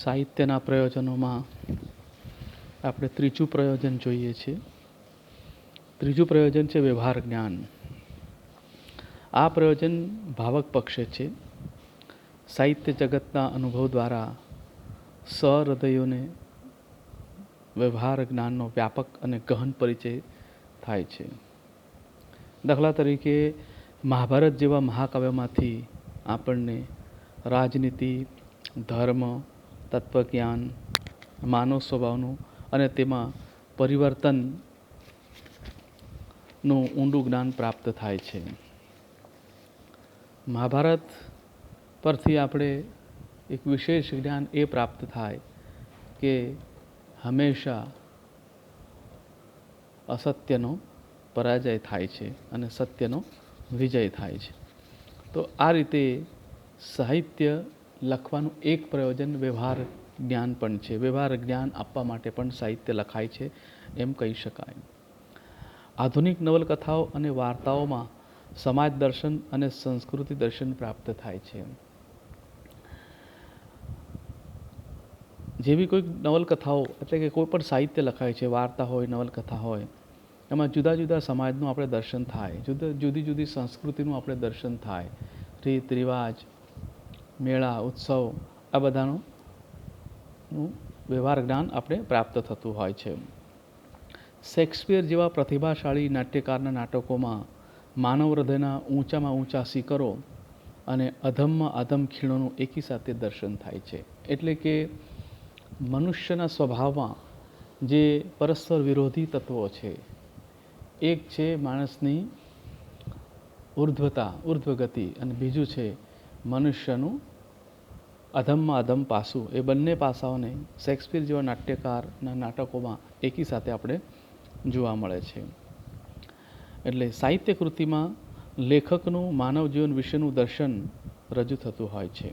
સાહિત્યના પ્રયોજનોમાં આપણે ત્રીજું પ્રયોજન જોઈએ છીએ. ત્રીજું પ્રયોજન છે વ્યવહાર જ્ઞાન. આ પ્રયોજન ભાવક પક્ષે છે. સાહિત્ય જગતના અનુભવ દ્વારા સહૃદયોને વ્યવહાર જ્ઞાનનો વ્યાપક અને ગહન પરિચય થાય છે. દાખલા તરીકે મહાભારત જેવા મહાકાવ્યમાંથી આપણને રાજનીતિ, ધર્મ, તત્વજ્ઞાન, માનવ સ્વભાવનું અને તેમાં પરિવર્તનનું ઊંડું જ્ઞાન પ્રાપ્ત થાય છે. મહાભારત પરથી આપણે એક વિશેષ જ્ઞાન એ પ્રાપ્ત થાય કે હંમેશા અસત્યનો પરાજય થાય છે અને સત્યનો વિજય થાય છે. તો આ રીતે સાહિત્ય લખવાનું એક પ્રયોજન વ્યવહાર જ્ઞાન પણ છે. વ્યવહાર જ્ઞાન આપવા માટે પણ સાહિત્ય લખાય છે એમ કહી શકાય. આધુનિક નવલકથાઓ અને વાર્તાઓમાં સમાજ દર્શન અને સંસ્કૃતિ દર્શન પ્રાપ્ત થાય છે. જેવી કોઈ નવલકથાઓ એટલે કે કોઈ પણ સાહિત્ય લખાય છે, વાર્તા હોય, નવલકથા હોય, એમાં જુદા જુદા સમાજનું આપણે દર્શન થાય, જુદી જુદી સંસ્કૃતિનું આપણે દર્શન થાય, રીત રિવાજ, મેળા, ઉત્સવ, આ બધાનું વ્યવહાર જ્ઞાન આપણે પ્રાપ્ત થતું હોય છે. શેક્સપિયર જેવા પ્રતિભાશાળી નાટ્યકારના નાટકોમાં માનવ હૃદયના ઊંચામાં ઊંચા શિખરો અને અધમમાં અધમ ખીણોનું એકી સાથે દર્શન થાય છે. એટલે કે મનુષ્યના સ્વભાવમાં જે પરસ્પર વિરોધી તત્વો છે, એક છે માણસની ઉર્ધ્વગતિ અને બીજું છે મનુષ્યનું અધમમાં અધમ પાસું. એ બંને પાસાઓને શેક્સપિયર જેવા નાટ્યકારના નાટકોમાં એકી સાથે આપણે જોવા મળે છે. એટલે સાહિત્ય કૃતિમાં લેખકનું માનવ જીવન વિશેનું દર્શન રજૂ થતું હોય છે.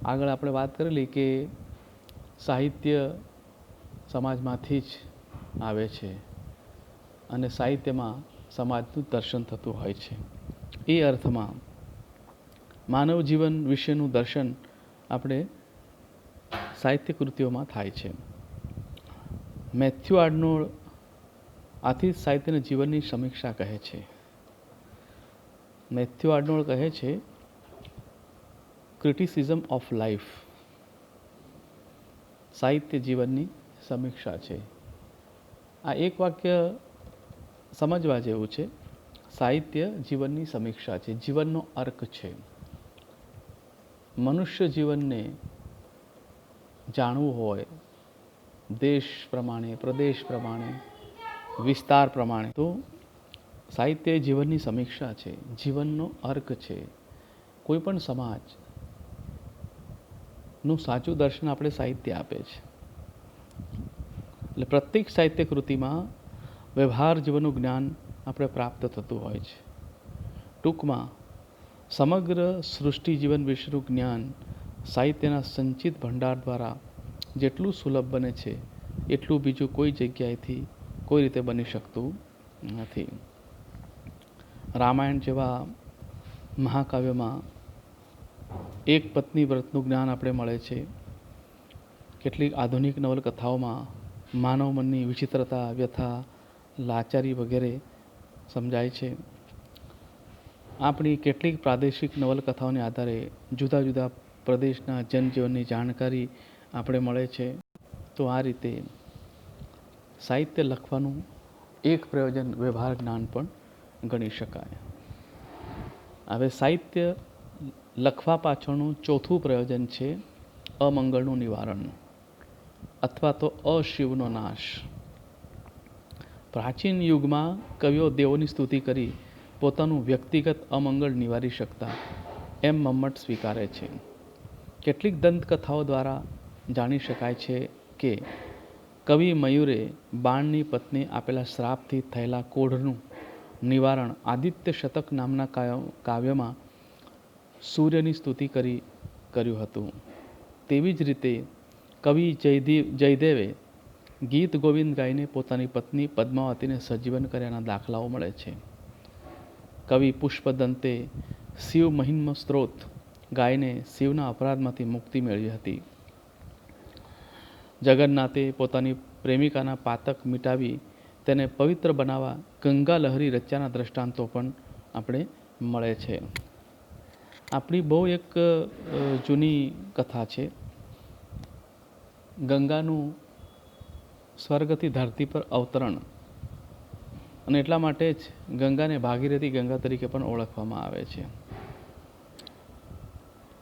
આગળ આપણે વાત કરેલી કે સાહિત્ય સમાજમાંથી જ આવે છે અને સાહિત્યમાં સમાજનું દર્શન થતું હોય છે. એ અર્થમાં માનવ જીવન વિશેનું દર્શન આપણે સાહિત્ય કૃતિઓમાં થાય છે. મેથ્યુ આર્નોલ્ડ આથી સાહિત્યના જીવનની સમીક્ષા કહે છે. મેથ્યુ આર્નોલ્ડ કહે છે, ક્રિટિસિઝમ ઓફ લાઈફ સાહિત્ય જીવનની સમીક્ષા છે. આ એક વાક્ય સમજવા જેવું છે. સાહિત્ય જીવનની સમીક્ષા છે, જીવનનો અર્ક છે. મનુષ્ય જીવનને જાણવું હોય દેશ પ્રમાણે, પ્રદેશ પ્રમાણે, વિસ્તાર પ્રમાણે, તો સાહિત્ય જીવનની સમીક્ષા છે, જીવનનો અર્ક છે. કોઈ પણ સમાજનું સાચું દર્શન આપણે સાહિત્ય આપે છે. એટલે પ્રત્યેક સાહિત્ય કૃતિમાં વ્યવહાર જીવનનું જ્ઞાન આપણે પ્રાપ્ત થતું હોય છે. ટૂંકમાં સમગ્ર સૃષ્ટિ જીવન વિશેનું જ્ઞાન સાહિત્યના સંચિત ભંડાર દ્વારા જેટલું સુલભ બને છે એટલું બીજું કોઈ જગ્યાએથી કોઈ રીતે બની શકતું નથી. રામાયણ જેવા મહાકાવ્યમાં એક પત્ની વ્રતનું જ્ઞાન આપણે મળે છે. કેટલીક આધુનિક નવલકથાઓમાં માનવ મનની વિચિત્રતા, વ્યથા, લાચારી વગેરે સમજાય છે. આપણી કેટલીક પ્રાદેશિક નવલકથાઓને આધારે જુદા જુદા પ્રદેશના જનજીવનની જાણકારી આપણે મળે છે. તો આ રીતે સાહિત્ય લખવાનું એક પ્રયોજન વ્યવહાર જ્ઞાન પણ ગણી શકાય. હવે સાહિત્ય લખવા પાછળનું ચોથું પ્રયોજન છે અમંગળનું નિવારણ અથવા તો અશિવનો નાશ. પ્રાચીન યુગમાં કવિઓ દેવોની સ્તુતિ કરી પોતાનું વ્યક્તિગત અમંગળ નિવારી શકતા એમ મમ્મટ સ્વીકારે છે. કેટલીક દંતકથાઓ દ્વારા જાણી શકાય છે કે કવિ મયુરે બાણની પત્ની આપેલા શ્રાપથી થયેલા કોઢનું નિવારણ આદિત્ય શતક નામના કાવ્યમાં સૂર્યની સ્તુતિ કરી કર્યું હતું. તેવી જ રીતે કવિ જયદેવે ગીત ગોવિંદ ગાઈને પોતાની પત્ની પદ્માવતીને સજીવન કર્યાના દાખલાઓ મળે છે. કવિ પુષ્પદંતે શિવ મહિમ્ન સ્ત્રોત ગાયને શિવના અપરાધમાંથી મુક્તિ મેળવી હતી. જગન્નાથે પોતાની પ્રેમિકાના પાતક મિટાવી તેને પવિત્ર બનાવવા ગંગા લહરી રચ્યાના દ્રષ્ટાંતો પણ આપણે મળે છે. આપણી બહુ એક જૂની કથા છે. ગંગાનું સ્વર્ગથી ધરતી પર અવતરણ, અને એટલા માટે જ ગંગાને ભાગીરથી ગંગા તરીકે પણ ઓળખવામાં આવે છે.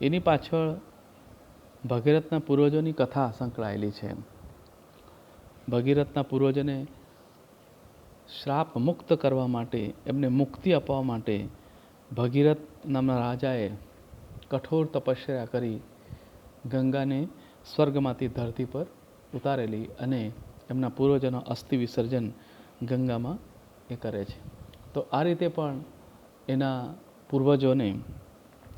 એની પાછળ ભગીરથના પૂર્વજોની કથા સંકળાયેલી છે. ભગીરથના પૂર્વજોને શ્રાપ મુક્ત કરવા માટે, એમને મુક્તિ અપાવવા માટે ભગીરથ નામના રાજાએ કઠોર તપસ્યા કરી ગંગાને સ્વર્ગમાંથી ધરતી પર ઉતારેલી, અને એમના પૂર્વજોનો અસ્થિ વિસર્જન ગંગામાં એ કરે છે. તો આ રીતે પણ એના પૂર્વજોને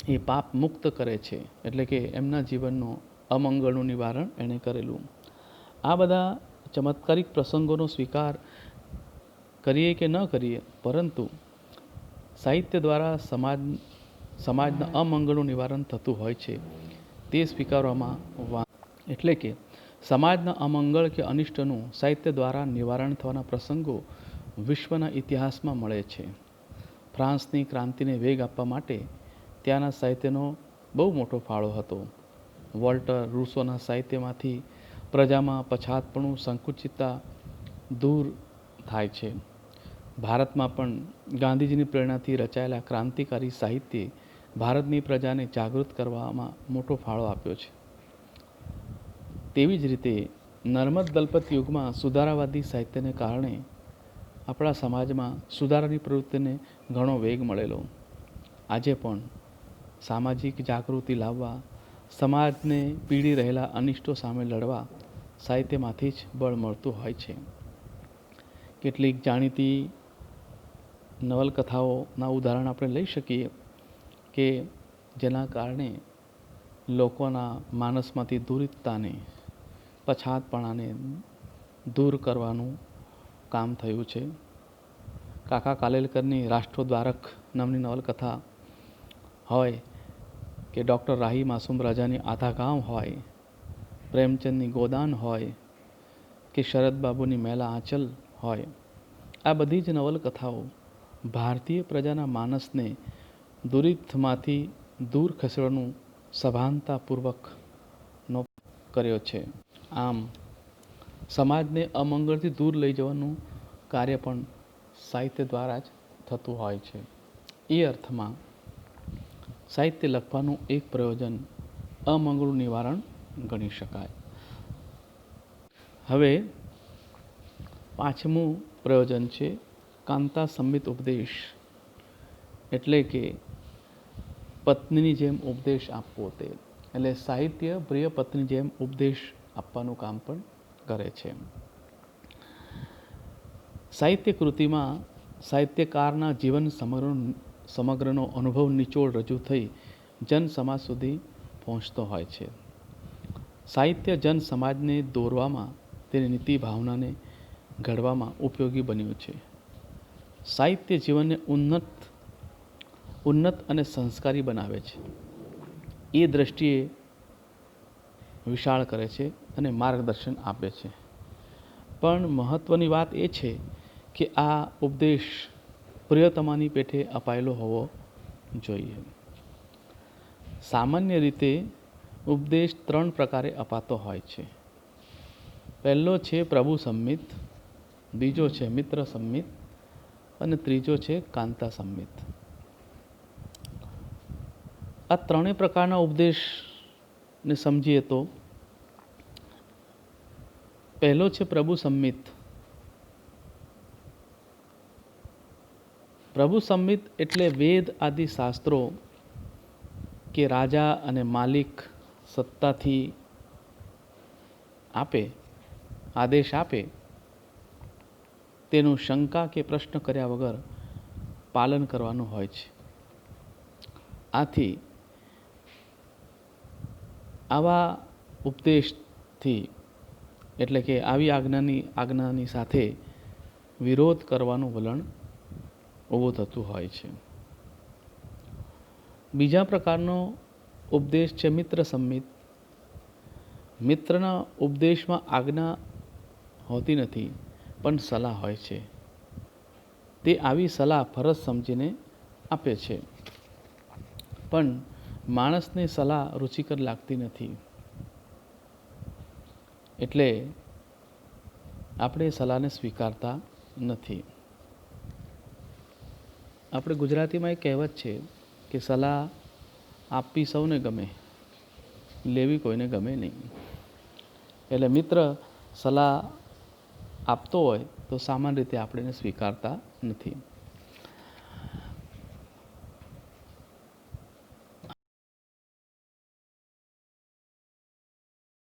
એ પાપ મુક્ત કરે છે, એટલે કે એમના જીવનનો અમંગળનું નિવારણ એણે કરેલું. આ બધા ચમત્કારિક પ્રસંગોનો સ્વીકાર કરીએ કે ન કરીએ, પરંતુ સાહિત્ય દ્વારા સમાજના અમંગળનું નિવારણ થતું હોય છે તે સ્વીકારવામાં, એટલે કે સમાજના અમંગળ કે અનિષ્ટનું સાહિત્ય દ્વારા નિવારણ થવાના પ્રસંગો વિશ્વના ઇતિહાસમાં મળે છે. ફ્રાન્સની ક્રાંતિને વેગ આપવા માટે ત્યાંના સાહિત્યનો બહુ મોટો ફાળો હતો. વોલ્ટર રૂસોના સાહિત્યમાંથી પ્રજામાં પછાતપણું, સંકુચિતતા દૂર થાય છે. ભારતમાં પણ ગાંધીજીની પ્રેરણાથી રચાયેલા ક્રાંતિકારી સાહિત્યે ભારતની પ્રજાને જાગૃત કરવામાં મોટો ફાળો આપ્યો છે. તેવી જ રીતે નર્મદ દલપત યુગમાં સુધારાવાદી સાહિત્યને કારણે આપણા સમાજમાં સુધારાની પ્રવૃત્તિને ઘણો વેગ મળેલો. આજે પણ સામાજિક જાગૃતિ લાવવા, સમાજને પીડી રહેલા અનિષ્ટો સામે લડવા સાહિત્યમાંથી જ બળ મળતું હોય છે. કેટલીક જાણીતી નવલકથાઓના ઉદાહરણ આપણે લઈ શકીએ કે જેના કારણે લોકોના માનસમાંથી દુરિતતાને, પછાતપણાને દૂર કરવાનું કામ થયું છે. કાકા કાલેલકરની રાષ્ટ્રોદ્ધારક નામની નવલકથા હોય, કે ડૉક્ટર રાહી માસૂમ રાજાની આધા ગાંવ હોય, પ્રેમચંદની ગોદાન હોય, કે શરદબાબુની મેલા આંચલ હોય, આ બધી જ નવલકથાઓ ભારતીય પ્રજાના માનસને દુરિતમાંથી દૂર ખસેડવાનું સભાનતાપૂર્વકનો કર્યો છે. આમ સમાજને અમંગળથી દૂર લઈ જવાનું કાર્ય પણ સાહિત્ય દ્વારા જ થતું હોય છે. એ અર્થમાં સાહિત્ય લખવાનું એક પ્રયોજન અમંગળનું નિવારણ ગણી શકાય. હવે પાંચમું પ્રયોજન છે કાંતા સંમિત ઉપદેશ, એટલે કે પત્નીની જેમ ઉપદેશ આપવો. તે એટલે સાહિત્ય પ્રિય પત્ની જેમ ઉપદેશ આપવાનું કામ પણ કરે છે. સાહિત્ય કૃતિમાં સાહિત્યકારના જીવન સમગ્રનો અનુભવ નિચોડ રજૂ થઈ જન સમાજ સુધી પહોંચતો હોય છે. સાહિત્ય જન સમાજને દોરવામાં, તેની નીતિ ભાવનાને ઘડવામાં ઉપયોગી બન્યું છે. સાહિત્ય જીવનને ઉન્નત અને સંસ્કારી બનાવે છે. એ દ્રષ્ટિએ વિશાળ કરે છે અને માર્ગદર્શન આપે છે. પણ મહત્ત્વની વાત એ છે કે આ ઉપદેશ પ્રિયતમાની પેઠે અપાયેલો હોવો જોઈએ. સામાન્ય રીતે ઉપદેશ 3 પ્રકારે અપાતો હોય છે. પહેલો છે પ્રભુ સંમિત, બીજો છે મિત્ર સંમિત, અને ત્રીજો છે કાંતા સંમિત. આ ત્રણેય પ્રકારના ઉપદેશને સમજીએ તો પહેલો છે પ્રભુ સંમિત. પ્રભુ સંમિત એટલે વેદ આદિ શાસ્ત્રો કે રાજા અને માલિક સત્તાથી આદેશ આપે તેનું શંકા કે પ્રશ્ન કર્યા વગર પાલન કરવાનું હોય છે. આથી આવા ઉપદેશથી, એટલે કે આવી આજ્ઞાની સાથે વિરોધ કરવાનું વલણ ઊભું થતું હોય છે. બીજા પ્રકારનો ઉપદેશ છે મિત્ર સંમિત. મિત્રના ઉપદેશમાં આજ્ઞા હોતી નથી, પણ સલાહ હોય છે. તે આવી સલાહ ફરજ સમજીને આપે છે. પણ માણસને સલાહ રુચિકર લાગતી નથી, એટલે આપણે એ સલાહને સ્વીકારતા નથી. આપણે ગુજરાતીમાં એક કહેવત છે કે સલાહ આપવી સૌને ગમે, લેવી કોઈને ગમે નહીં. એટલે મિત્ર સલાહ આપતો હોય તો સામાન્ય રીતે આપણે એને સ્વીકારતા નથી.